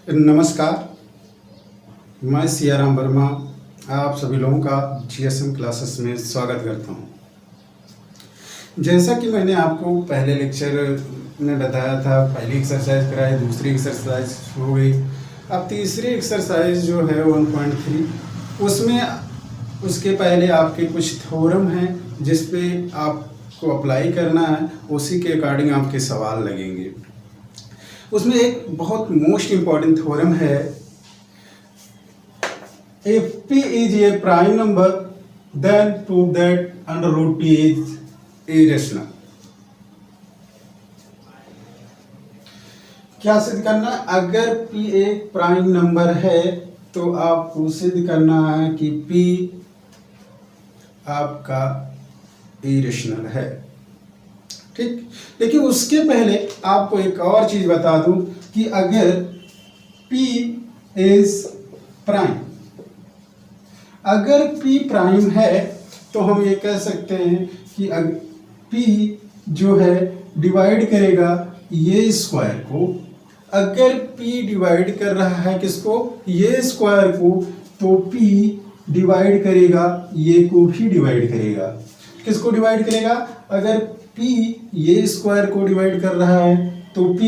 नमस्कार, मैं सियाराम वर्मा आप सभी लोगों का जीएसएम क्लासेस में स्वागत करता हूं। जैसा कि मैंने आपको पहले लेक्चर में बताया था, पहली एक्सरसाइज कराई, दूसरी एक्सरसाइज हो गई, अब तीसरी एक्सरसाइज जो है 1.3 उसमें उसके पहले आपके कुछ थ्योरम हैं जिस पे आपको अप्लाई करना है, उसी के अकॉर्डिंग आपके सवाल लगेंगे। उसमें एक बहुत मोस्ट इम्पॉर्टेंट थ्योरम है, if p is a prime number then prove that under root p is irrational। क्या सिद्ध करना है? अगर p एक प्राइम नंबर है तो आपको सिद्ध करना है कि p आपका इरेशनल है। ठीक, लेकिन उसके पहले आपको एक और चीज बता दूं कि अगर p इज प्राइम, अगर p प्राइम है तो हम ये कह सकते हैं कि p जो है डिवाइड करेगा ये स्क्वायर को। अगर p डिवाइड कर रहा है किसको? ये स्क्वायर को, तो p डिवाइड करेगा ये को भी डिवाइड करेगा। किसको डिवाइड करेगा? अगर p ये स्क्वायर को डिवाइड कर रहा है तो p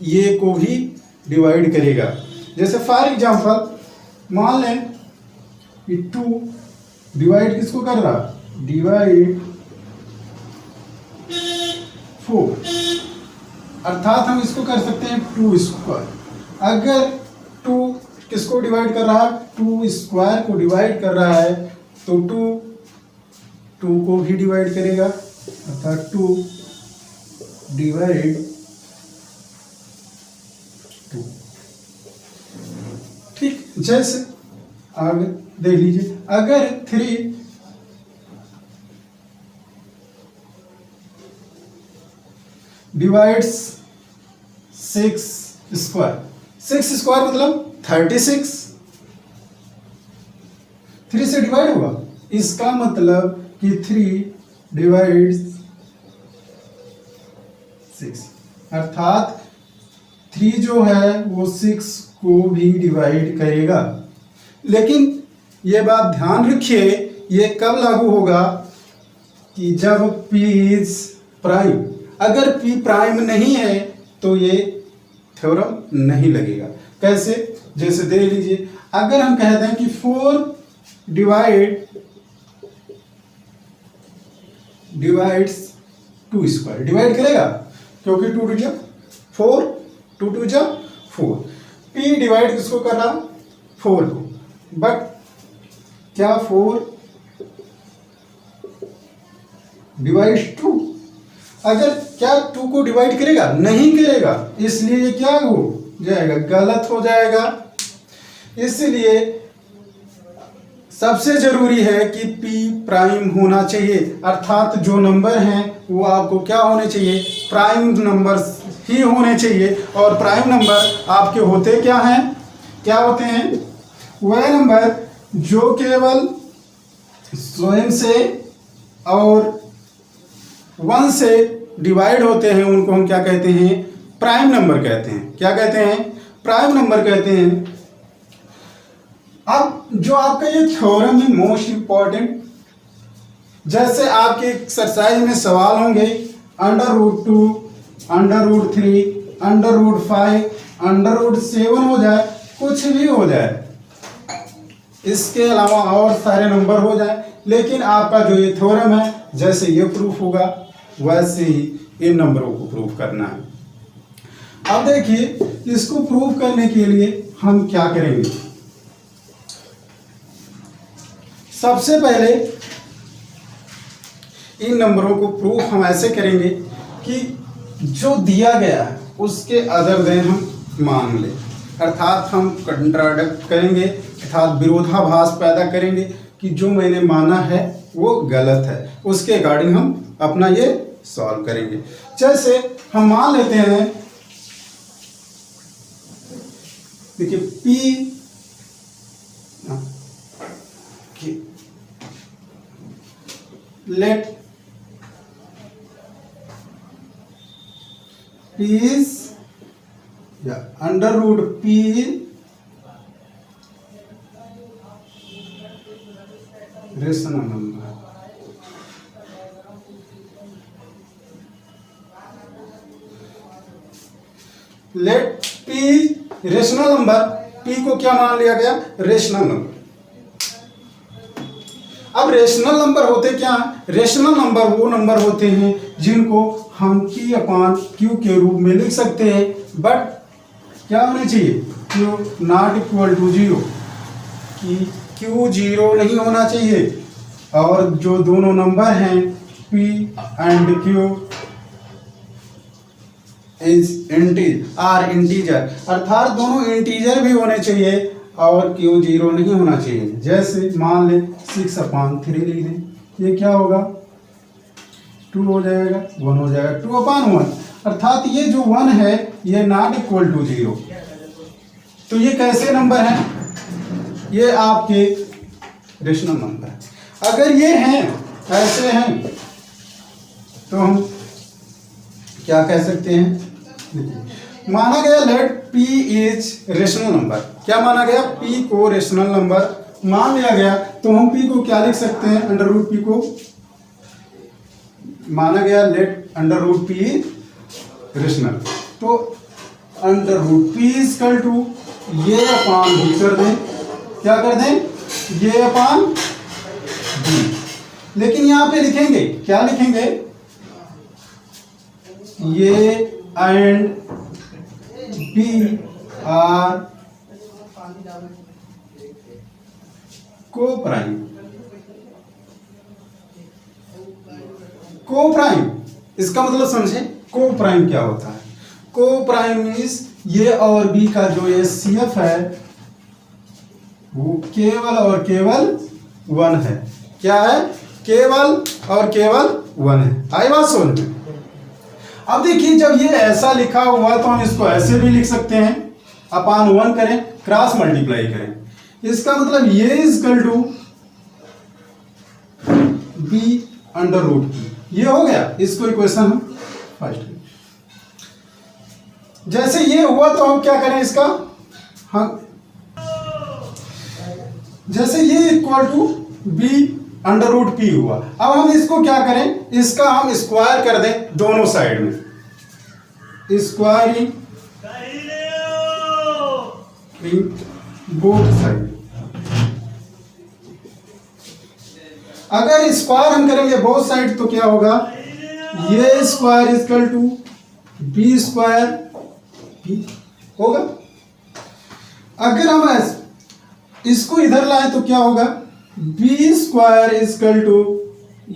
ये को भी डिवाइड करेगा। जैसे फॉर एग्जांपल मान लें कि 2 डिवाइड किसको कर रहा? डिवाइड 4, अर्थात हम इसको कर सकते हैं 2 स्क्वायर। अगर 2 किसको डिवाइड कर रहा है? 2 स्क्वायर को डिवाइड कर रहा है तो 2 को भी डिवाइड करेगा, अर्थात 2 डिवाइड 2। ठीक, जैसे आगे देख लीजिए, अगर 3 डिवाइड्स 6 स्क्वायर, 6 स्क्वायर मतलब 36, 3 से डिवाइड होगा, इसका मतलब कि 3 डिवाइड्स 6, अर्थात 3 जो है वो 6 को भी डिवाइड करेगा। लेकिन ये बात ध्यान रखिए, ये कब लागू होगा? कि जब p इज प्राइम। अगर p प्राइम नहीं है तो ये थ्योरम नहीं लगेगा। कैसे? जैसे देख लीजिए, अगर हम कहते हैं कि 4 डिवाइड्स 2 स्क्वायर, डिवाइड करेगा क्योंकि 2 2 जा 4, 2 2 जा 4। p डिवाइड किसको कर रहा? 4 को, बट क्या 4 डिवाइड्स 2? अगर क्या 2 को डिवाइड करेगा? नहीं करेगा, इसलिए ये क्या हो जाएगा? गलत हो जाएगा। इसलिए सबसे जरूरी है कि p प्राइम होना चाहिए, अर्थात जो नंबर हैं वो आपको क्या होने चाहिए? प्राइम नंबर ही होने चाहिए। और प्राइम नंबर आपके होते क्या हैं? क्या होते हैं? वह नंबर जो केवल स्वयं से और 1 से डिवाइड होते हैं, उनको हम क्या कहते हैं? प्राइम नंबर कहते हैं। क्या कहते हैं? प्राइम नंबर कहते हैं। अब जो आपका ये थ्योरम है मोस्ट इंपॉर्टेंट, जैसे आपके एक्सरसाइज में सवाल होंगे √2, √3, √5, √7 हो जाए, कुछ भी हो जाए, इसके अलावा और सारे नंबर हो जाए, लेकिन आपका जो ये थ्योरम है जैसे ये प्रूफ होगा वैसे ही इन नंबरों को प्रूफ करना है। अब देखिए, इसको प्रूफ करने के लिए हम क्या करेंगे? सबसे पहले इन नंबरों को प्रूफ हम ऐसे करेंगे कि जो दिया गया है उसके अदर देन हम मान लें, अर्थात हम कंट्राडिक्ट करेंगे, अर्थात विरोधाभास पैदा करेंगे कि जो मैंने माना है वो गलत है, उसके अकॉर्डिंग हम अपना ये सॉल्व करेंगे। जैसे हम मान लेते हैं, देखिए p लेट p is या under root P rational number. Let P rational number, P को क्या मान लिया गया? Rational number. अब रेशनल नंबर होते क्या है? रेशनल नंबर वो नंबर होते हैं जिनको हम P अपान Q के रूप में लिख सकते हैं, बट क्या होने चाहिए? Q not equal to zero, कि Q जीरो नहीं होना चाहिए, और जो दोनों नंबर हैं P and Q are integer, अर्थात दोनों इंटीजर भी होने चाहिए और Q जीरो नहीं होना चाहिए। जैसे मान ले 6/3 लिख दें, ये क्या होगा? 2 हो जाएगा, 1 हो जाएगा, 2/1, अर्थात ये जो 1 है ये नॉट इक्वल टू जीरो। तो ये कैसे नंबर हैं? ये आपके रेशनल नंबर है। अगर ये हैं, ऐसे हैं, तो हम क्या कह सकते हैं? माना गया let P is rational number. क्या माना गया? P को रेशनल नंबर मान लिया गया, तो हम P को क्या लिख सकते हैं? अंडर रूट P को माना गया let under root P rational, तो under root P equal to ये अपान B कर दें। क्या कर दें? ये अपान B। लेकिन यहां पे लिखेंगे, क्या लिखेंगे? ये एंड B आर को प्राइम। को प्राइम इसका मतलब समझे? को प्राइम क्या होता है? को प्राइम मीन्स ये और B का जो ये CF है वो केवल और केवल 1 है। क्या है? केवल और केवल 1 है। आई बात समझ में? अब देखिए, जब ये ऐसा लिखा हुआ तो हम इसको ऐसे भी लिख सकते हैं, अपान 1 करें, क्रॉस मल्टीप्लाई करें। इसका मतलब ये equal to B under root P, ये हो गया। इसको इक्वेशन हम फर्स्ट, जैसे ये हुआ तो हम क्या करें इसका? हम जैसे ये equal to B under root P हुआ, अब हम इसको क्या करें? इसका हम स्क्वायर कर दें दोनों साइड में, स्क्वायरिंग बोथ साइड। अगर स्क्वायर हम करेंगे बोथ साइड तो क्या होगा? ये square equal to B square होगा। अगर हम इसको इधर लाए तो क्या होगा? B स्क्वायर इक्वल टू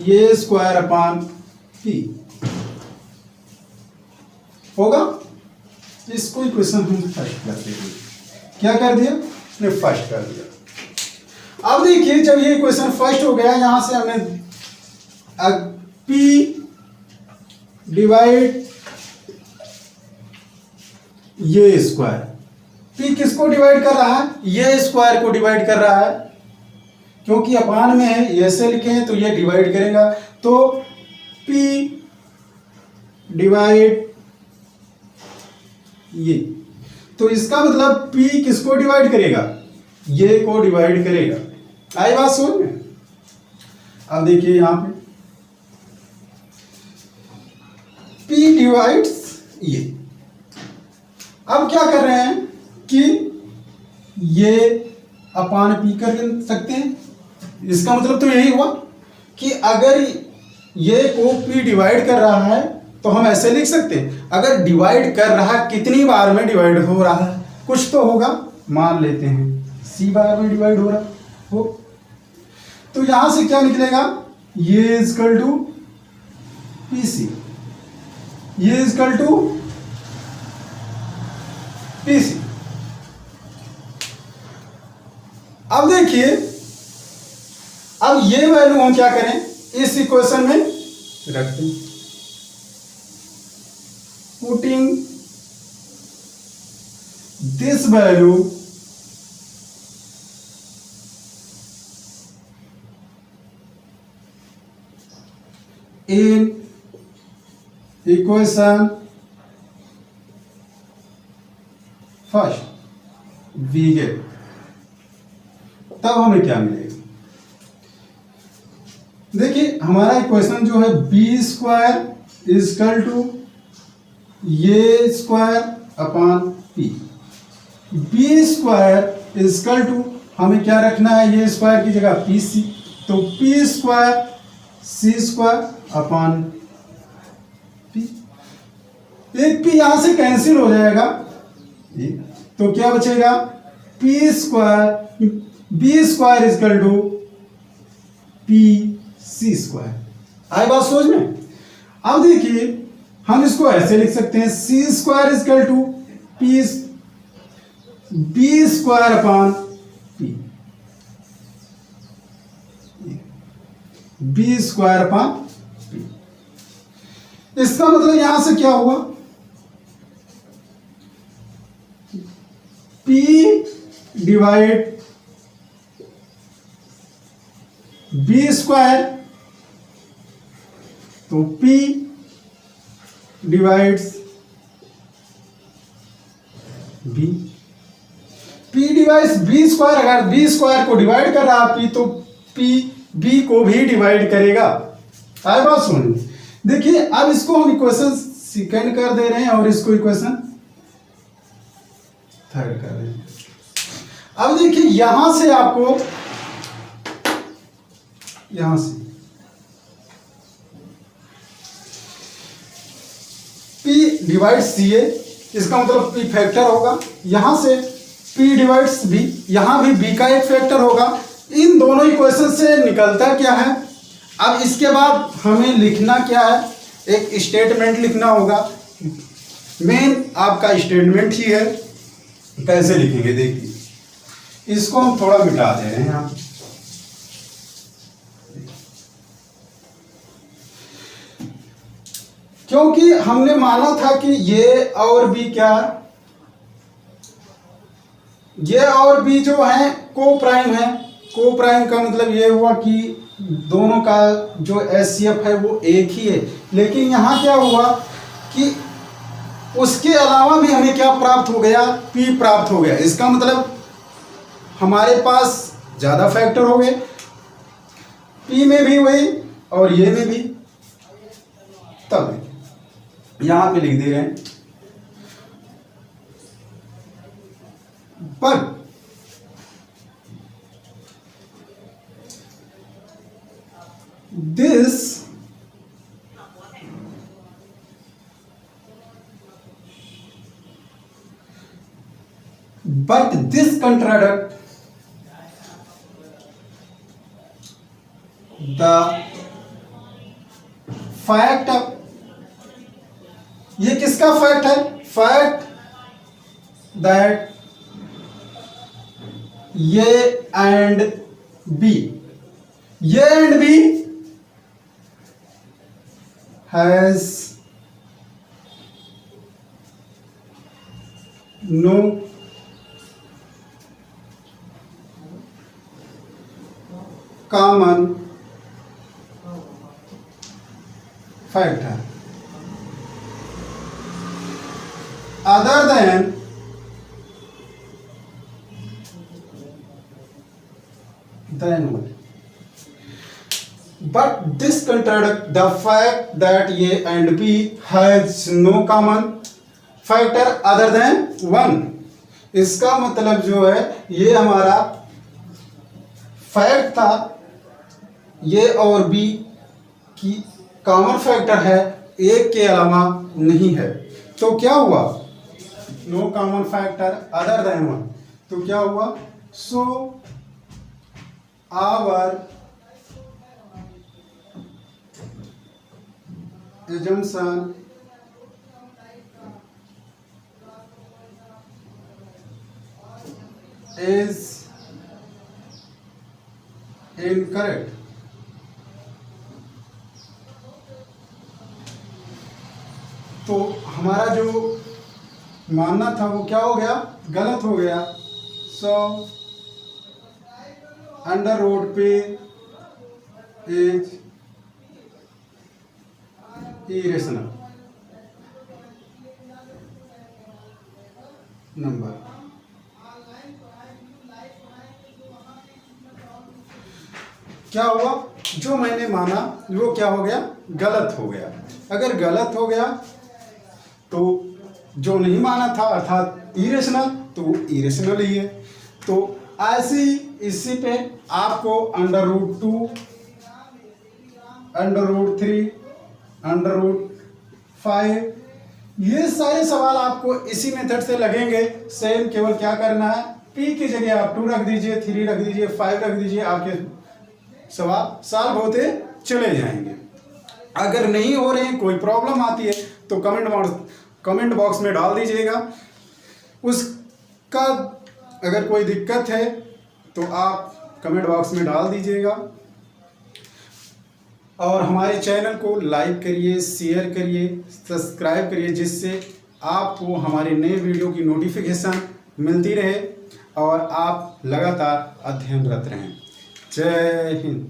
ये स्क्वायर अपान P होगा। इसको इक्वेशन हम फर्स्ट कर देंगे। क्या कर दिया? ने फर्स्ट कर दिया। अब देखिए, जब ये इक्वेशन फर्स्ट हो गया, यहां से हमें P डिवाइड ये स्क्वायर, P किसको डिवाइड कर रहा है? ये स्क्वायर को डिवाइड कर रहा है, क्योंकि अपान में है, ऐसे लिखे हैं तो ये डिवाइड करेगा। तो P डिवाइड ये, तो इसका मतलब P किसको डिवाइड करेगा? ये को डिवाइड करेगा। आई बात समझ में? अब देखिए यहां पे P डिवाइड्स ये। अब क्या कर रहे हैं कि ये अपान P कर सकते हैं। इसका मतलब तो यही हुआ कि अगर ये को P डिवाइड कर रहा है तो हम ऐसे लिख सकते हैं। अगर डिवाइड कर रहा है, कितनी बार में डिवाइड हो रहा है? कुछ तो होगा, मान लेते हैं C बार में डिवाइड हो रहा हो, तो यहां से क्या निकलेगा? ये इक्वल टू PC, ये इक्वल टू PC। अब देखिए, अब ये वैल्यू हम क्या करें? इस इक्वेशन में रख दें, putting this value in equation first we get, तब हमें क्या मिलेगा? देखिए हमारा इक्वेशन जो है बी स्क्वायर इजकल टू ये स्क्वायर upon P. B square equal to हमें क्या रखना है, ये स्क्वायर की जगह पी सी, तो P square C square upon P. एक पी यहां से कैंसिल हो जाएगा, तो क्या बचेगा, P square B square equal to P C square. आई बात सोच में? अब देखिए हम इसको ऐसे लिख सकते हैं, C square equal to P B square upon P, B square upon P. इसका मतलब यहां से क्या हुआ, P डिवाइड बी स्क्वायर, तो P divides B, P divides B square. अगर बी स्क्वायर को डिवाइड कर रहा है P, तो P बी को भी डिवाइड करेगा। आए बात सुन, देखिए अब इसको हम इक्वेशन सेकंड कर दे रहे हैं और इसको इक्वेशन थर्ड कर रहे हैं। अब देखिए यहां से आपको, यहां से P डिवाइड्स सी ए, इसका मतलब P फैक्टर होगा, यहां से P डिवाइड्स बी, यहां भी B का एक फैक्टर होगा। इन दोनों इक्वेशन से निकलता क्या है, अब इसके बाद हमें लिखना क्या है, एक स्टेटमेंट लिखना होगा। मेन आपका स्टेटमेंट ही है, कैसे लिखेंगे देखिए, इसको हम थोड़ा मिटा दे रहे हैं यहाँ, क्योंकि हमने माना था कि ये और बी क्या, ये और बी जो है को प्राइम है। को प्राइम का मतलब ये हुआ कि दोनों का जो एचसीएफ है वो एक ही है, लेकिन यहाँ क्या हुआ कि उसके अलावा भी हमें क्या प्राप्त हो गया, P प्राप्त हो गया। इसका मतलब हमारे पास ज्यादा फैक्टर हो गए, P में भी वही और ये में भी। तब यहां पे लिख दे रहे हैं, पर this contradict the fact, ये किसका फैक्ट है, फैक्ट दैट ये एंड बी, ये and B has no common factor other than what? But this contradicts the fact that A and B has no common factor other than 1। इसका मतलब जो है, ये हमारा फैक्ट था, ये और बी की कॉमन फैक्टर है, एक के अलावा नहीं है। तो क्या हुआ, no common factor other than 1, तो क्या हुआ, so our assumption is incorrect। तो हमारा जो मानना था वो क्या हो गया, गलत हो गया। सो अंडर रूट पे इज इरेशनल। नंबर। क्या हुआ, जो मैंने माना वो क्या हो गया, गलत हो गया। अगर गलत हो गया तो जो नहीं माना था अर्थात इरेशनल, तो वो इरेशनल ही है। तो ऐसे ही इसी पे आपको √2, √3, √5 ये सारे सवाल आपको इसी मेथड से लगेंगे। सेम, केवल क्या करना है, p की जगह आप 2 रख दीजिए, 3 रख दीजिए, 5 रख दीजिए, आपके सवाल सॉल्व होते चले जाएंगे। अगर नहीं हो रहे हैं, कोई प्रॉब्लम आती है तो कमेंट बॉक्स में डाल दीजिएगा। उसका अगर कोई दिक्कत है तो आप कमेंट बॉक्स में डाल दीजिएगा। और हमारे चैनल को लाइक करिए, शेयर करिए, सब्सक्राइब करिए, जिससे आपको हमारे नए वीडियो की नोटिफिकेशन मिलती रहे और आप लगातार अध्ययनरत रहें। जय हिंद।